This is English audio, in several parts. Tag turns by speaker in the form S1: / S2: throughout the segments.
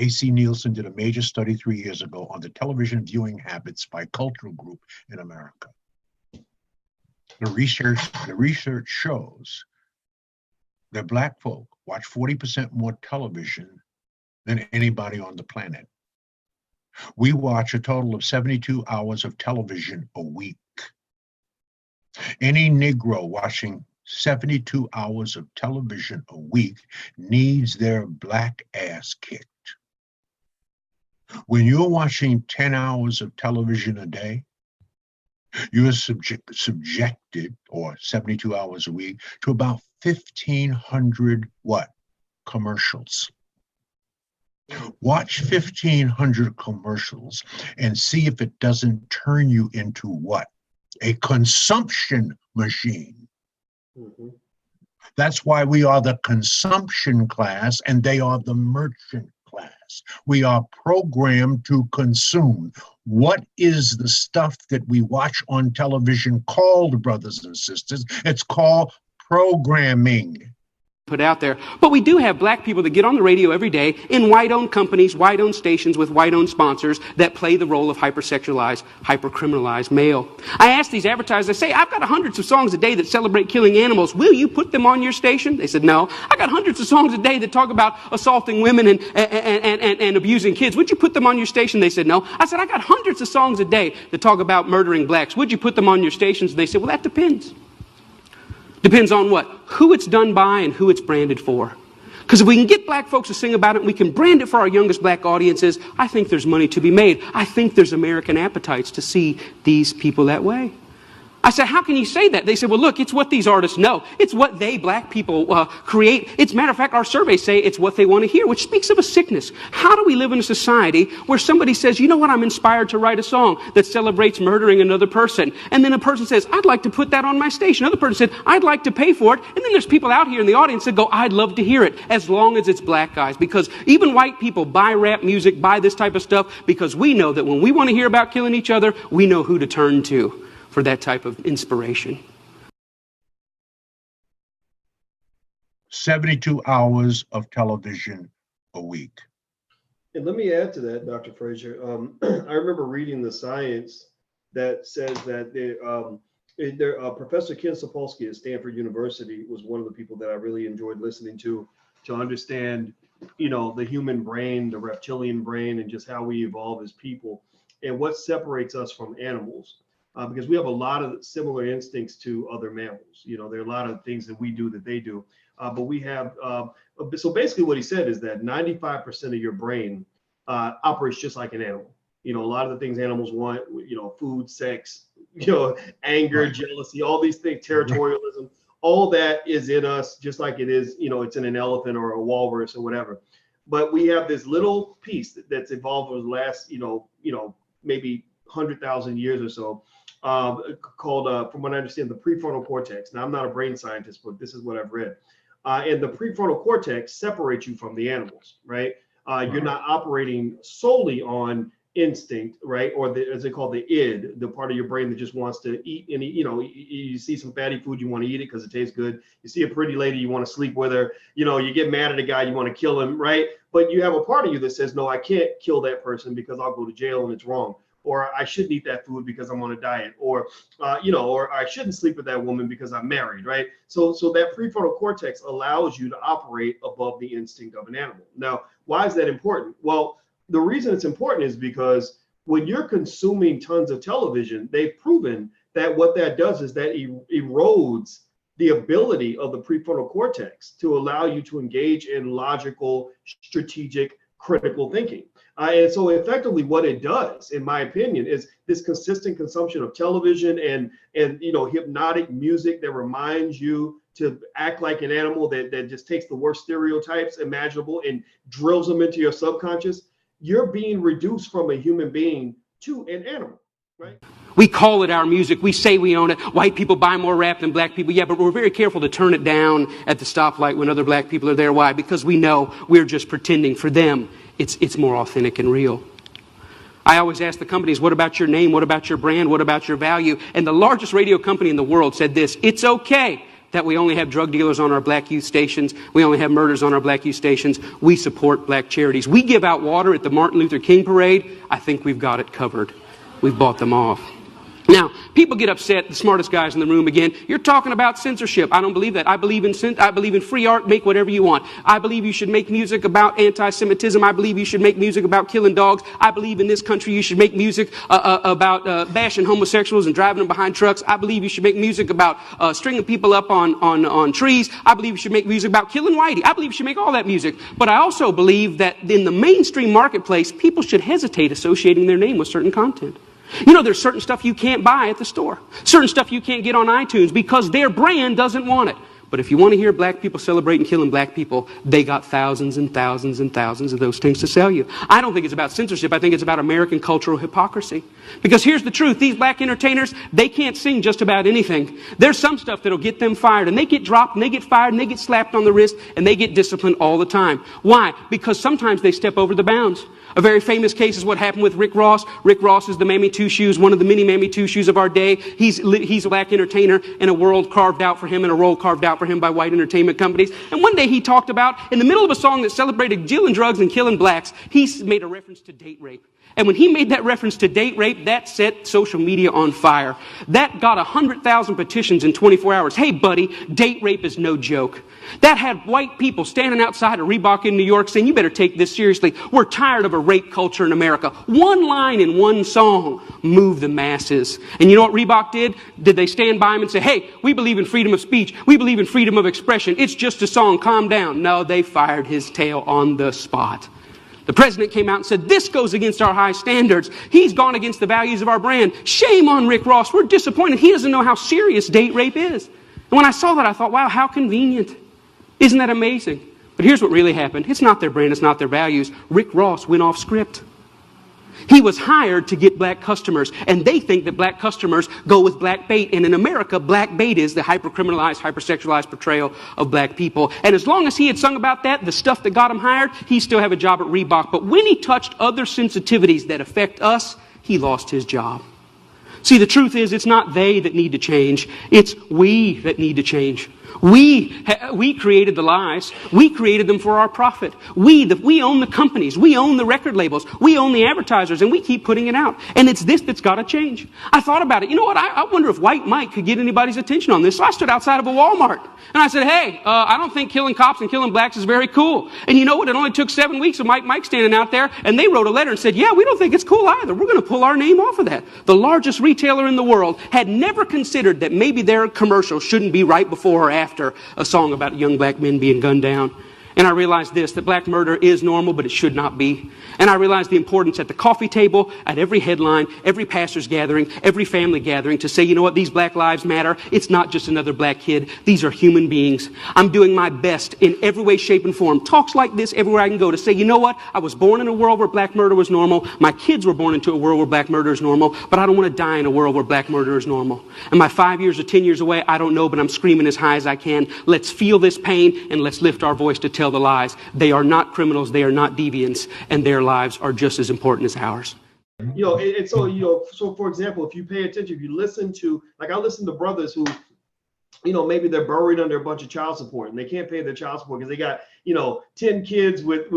S1: A.C. Nielsen did a major study 3 years ago on the television viewing habits by cultural group in America. The research shows that Black folk watch 40% more television than anybody on the planet. We watch a total of 72 hours of television a week. Any Negro watching 72 hours of television a week needs their Black ass kicked. When you're watching 10 hours of television a day, you're subjected, or 72 hours a week, to about 1,500 what? Commercials. Watch 1,500 commercials and see if it doesn't turn you into what? A consumption machine. Mm-hmm. That's why we are the consumption class and they are the merchant class. We are programmed to consume. What is the stuff that we watch on television called, brothers and sisters? It's called programming.
S2: Put out there. But we do have Black people that get on the radio every day in white-owned companies, white-owned stations with white-owned sponsors that play the role of hypersexualized, hypercriminalized male. I ask these advertisers, I say, I've got hundreds of songs a day that celebrate killing animals. Will you put them on your station? They said, no. I got hundreds of songs a day that talk about assaulting women and abusing kids. Would you put them on your station? They said, no. I said, I got hundreds of songs a day that talk about murdering blacks. Would you put them on your stations? They said, well, that depends. Depends on what? Who it's done by and who it's branded for. Because if we can get Black folks to sing about it and we can brand it for our youngest Black audiences, I think there's money to be made. I think there's American appetites to see these people that way. I said, how can you say that? They said, well, look, it's what these artists know. It's what they, Black people, create. It's, matter of fact, our surveys say it's what they want to hear, which speaks of a sickness. How do we live in a society where somebody says, you know what, I'm inspired to write a song that celebrates murdering another person. And then a person says, I'd like to put that on my station. Another person said, I'd like to pay for it. And then there's people out here in the audience that go, I'd love to hear it, as long as it's Black guys. Because even white people buy rap music, buy this type of stuff, because we know that when we want to hear about killing each other, we know who to turn to for that type of inspiration.
S1: 72 hours of television a week.
S3: And let me add to that, Dr. Frazier. I remember reading the science that says that Professor Ken Sapolsky at Stanford University was one of the people that I really enjoyed listening to understand, the human brain, the reptilian brain, and just how we evolve as people and what separates us from animals. Because we have a lot of similar instincts to other mammals. There are a lot of things that we do that they do. But we have, so basically what he said is that 95% of your brain operates just like an animal. A lot of the things animals want, food, sex, anger, jealousy, all these things, territorialism, all that is in us, just like it is, it's in an elephant or a walrus or whatever. But we have this little piece that's evolved over the last, maybe 100,000 years or so, called, from what I understand, the prefrontal cortex. Now, I'm not a brain scientist, but this is what I've read. And the prefrontal cortex separates you from the animals, right? You're not operating solely on instinct, right? Or as they call the id, the part of your brain that just wants to eat any, you see some fatty food, you want to eat it because it tastes good. You see a pretty lady, you want to sleep with her. You get mad at a guy, you want to kill him, right? But you have a part of you that says, no, I can't kill that person because I'll go to jail and it's wrong. Or I shouldn't eat that food because I'm on a diet, or or I shouldn't sleep with that woman because I'm married, right? So that prefrontal cortex allows you to operate above the instinct of an animal. Now, why is that important? Well, the reason it's important is because when you're consuming tons of television, they've proven that what that does is that erodes the ability of the prefrontal cortex to allow you to engage in logical, strategic, critical thinking. And so effectively what it does, in my opinion, is this consistent consumption of television and hypnotic music that reminds you to act like an animal, that just takes the worst stereotypes imaginable and drills them into your subconscious. You're being reduced from a human being to an animal, right?
S2: We call it our music. We say we own it. White people buy more rap than Black people. Yeah, but we're very careful to turn it down at the stoplight when other Black people are there. Why? Because we know we're just pretending. For them, it's more authentic and real. I always ask the companies, what about your name? What about your brand? What about your value? And the largest radio company in the world said this: it's okay that we only have drug dealers on our black youth stations, we only have murders on our black youth stations. We support black charities. We give out water at the Martin Luther King parade. I think we've got it covered. We've bought them off. Now, people get upset, the smartest guys in the room again. You're talking about censorship. I don't believe that. I believe in free art. Make whatever you want. I believe you should make music about anti-Semitism. I believe you should make music about killing dogs. I believe in this country you should make music about bashing homosexuals and driving them behind trucks. I believe you should make music about stringing people up on trees. I believe you should make music about killing whitey. I believe you should make all that music. But I also believe that in the mainstream marketplace, people should hesitate associating their name with certain content. You know, there's certain stuff you can't buy at the store. Certain stuff you can't get on iTunes because their brand doesn't want it. But if you want to hear black people celebrating killing black people, they got thousands and thousands and thousands of those things to sell you. I don't think it's about censorship. I think it's about American cultural hypocrisy. Because here's the truth. These black entertainers, they can't sing just about anything. There's some stuff that'll get them fired. And they get dropped, and they get fired, and they get slapped on the wrist, and they get disciplined all the time. Why? Because sometimes they step over the bounds. A very famous case is what happened with Rick Ross. Rick Ross is the Mammy Two Shoes, one of the many Mammy Two Shoes of our day. He's a black entertainer in a world carved out for him and a role carved out for him by white entertainment companies. And one day he talked about, in the middle of a song that celebrated dealing drugs and killing blacks, he made a reference to date rape. And when he made that reference to date rape, that set social media on fire. That got 100,000 petitions in 24 hours. Hey, buddy, date rape is no joke. That had white people standing outside of Reebok in New York saying, you better take this seriously. We're tired of a rape culture in America. One line in one song moved the masses. And you know what Reebok did? Did they stand by him and say, hey, we believe in freedom of speech. We believe in freedom of expression. It's just a song. Calm down. No, they fired his tail on the spot. The president came out and said, this goes against our high standards. He's gone against the values of our brand. Shame on Rick Ross. We're disappointed. He doesn't know how serious date rape is. And when I saw that, I thought, wow, how convenient. Isn't that amazing? But here's what really happened. It's not their brand. It's not their values. Rick Ross went off script. He was hired to get black customers, and they think that black customers go with black bait. And in America, black bait is the hypercriminalized, hypersexualized portrayal of black people. And as long as he had sung about that, the stuff that got him hired, he still have a job at Reebok. But when he touched other sensitivities that affect us, he lost his job. See, the truth is, it's not they that need to change. It's we that need to change. We created the lies. We created them for our profit. We own the companies. We own the record labels. We own the advertisers, and we keep putting it out. And it's this that's got to change. I thought about it. You know what? I wonder if White Mike could get anybody's attention on this. So I stood outside of a Walmart, and I said, hey, I don't think killing cops and killing blacks is very cool. And you know what? It only took 7 weeks of Mike standing out there, and they wrote a letter and said, yeah, we don't think it's cool either. We're going to pull our name off of that. The largest retailer in the world had never considered that maybe their commercial shouldn't be right before or after a song about young black men being gunned down. And I realized this, that black murder is normal, but it should not be. And I realized the importance at the coffee table, at every headline, every pastor's gathering, every family gathering to say, you know what, these black lives matter. It's not just another black kid. These are human beings. I'm doing my best in every way, shape, and form. Talks like this everywhere I can go to say, you know what, I was born in a world where black murder was normal. My kids were born into a world where black murder is normal, but I don't want to die in a world where black murder is normal. Am I 5 years or 10 years away? I don't know, but I'm screaming as high as I can. Let's feel this pain and let's lift our voice to tell the lies. They are not criminals. They are not deviants, and their lives are just as important as ours.
S3: You know, it's so, you know, so for example, if you pay attention, if you listen to, like I listen to brothers who, you know, maybe they're buried under a bunch of child support and they can't pay their child support because they got, you know, 10 kids with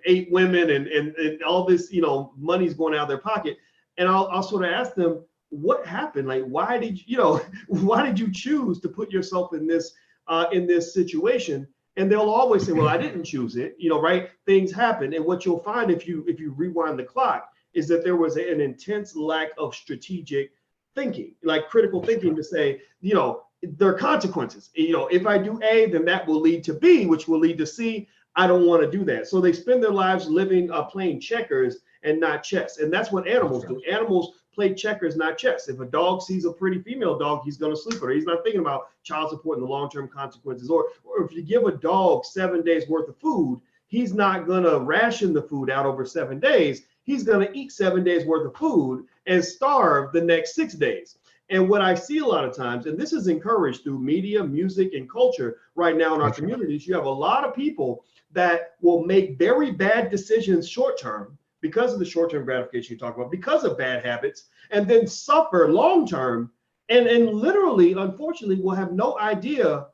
S3: 8 women and all this, you know, money's going out of their pocket. And I'll sort of ask them, what happened? Like, why did you choose to put yourself in this situation? And they'll always say, well, I didn't choose it, you know, right? Things happen. And what you'll find if you rewind the clock is that there was an intense lack of strategic thinking, like critical thinking to say, you know, there are consequences. You know, if I do A, then that will lead to B, which will lead to C. I don't want to do that. So they spend their lives living, playing checkers and not chess. And that's what animals do. Animals play checkers, not chess. If a dog sees a pretty female dog, he's going to sleep with her. He's not thinking about child support and the long-term consequences. Or if you give a dog 7 days worth of food, he's not going to ration the food out over 7 days. He's going to eat 7 days worth of food and starve the next 6 days. And what I see a lot of times, and this is encouraged through media, music, and culture right now in our communities, you have a lot of people that will make very bad decisions short-term because of the short-term gratification you talk about, because of bad habits, and then suffer long-term, and literally, unfortunately, will have no idea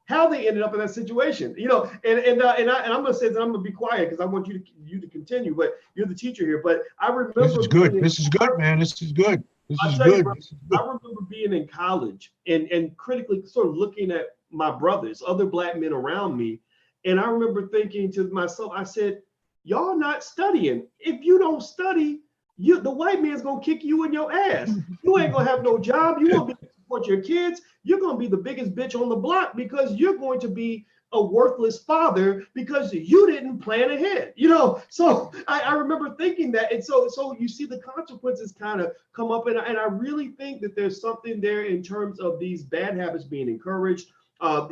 S3: how they ended up in that situation. You know, and I'm gonna say that I'm gonna be quiet because I want you to continue. But you're the teacher here. But I remember
S1: This is good. This is good, man. This is good. This is good. This is good.
S3: I remember being in college and critically sort of looking at my brothers, other black men around me, and I remember thinking to myself, I said, y'all not studying. If you don't study, the white man's gonna kick you in your ass. You ain't gonna have no job. You won't be able to support your kids. You're gonna be the biggest bitch on the block because you're going to be a worthless father because you didn't plan ahead, you know. So I remember thinking that, and so you see the consequences kind of come up, and I really think that there's something there in terms of these bad habits being encouraged,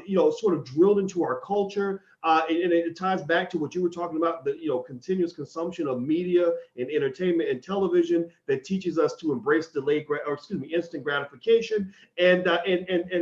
S3: you know, sort of drilled into our culture. And it ties back to what you were talking about, the, you know, continuous consumption of media and entertainment and television that teaches us to embrace instant gratification. And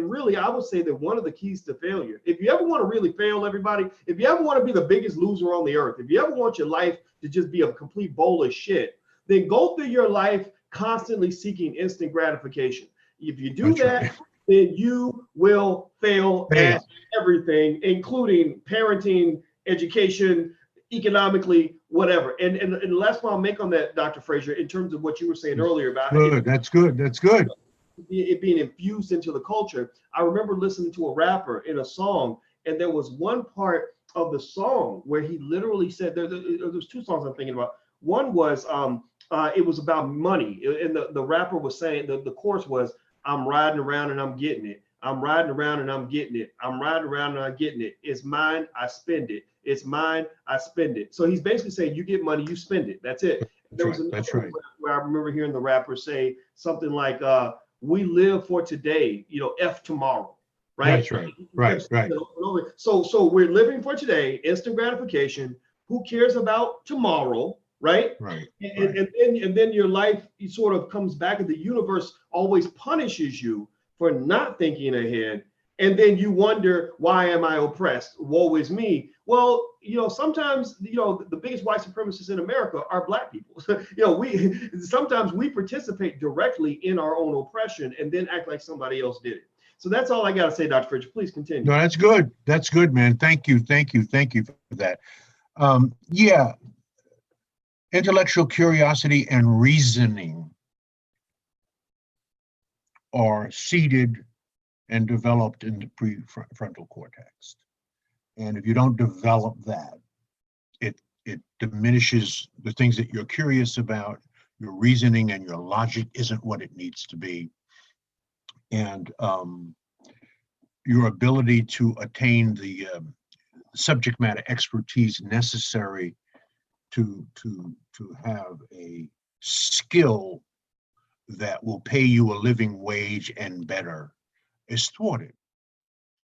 S3: really, I would say that one of the keys to failure, if you ever want to really fail, everybody, if you ever want to be the biggest loser on the earth, if you ever want your life to just be a complete bowl of shit, then go through your life constantly seeking instant gratification. If you do that, right, then you will fail at everything, including parenting, education, economically, whatever. And the last point I'll make on that, Dr. Frazier, in terms of what you were saying earlier about
S1: that's good.
S3: It being infused into the culture. I remember listening to a rapper in a song, and there was one part of the song where he literally said, there's two songs I'm thinking about. One was it was about money, and the rapper was saying, the chorus was, I'm riding around and I'm getting it. I'm riding around and I'm getting it. I'm riding around and I'm getting it. It's mine, I spend it. It's mine, I spend it. So he's basically saying, you get money, you spend it. That's it.
S1: That's right.
S3: Where I remember hearing the rapper say something like, we live for today, you know, F tomorrow. Right?
S1: That's right. Right.
S3: So we're living for today, instant gratification. Who cares about tomorrow? Right. And then your life sort of comes back, and the universe always punishes you for not thinking ahead. And then you wonder, why am I oppressed? Woe is me. Well, you know, sometimes, you know, the biggest white supremacists in America are black people. You know, sometimes we participate directly in our own oppression and then act like somebody else did it. So that's all I got to say, Dr. Frazier. Please continue.
S1: No, that's good. That's good, man. Thank you for that. Yeah. Intellectual curiosity and reasoning are seeded and developed in the prefrontal cortex. And if you don't develop that, it diminishes the things that you're curious about. Your reasoning and your logic isn't what it needs to be. And your ability to attain the subject matter expertise necessary to have a skill that will pay you a living wage and better is thwarted.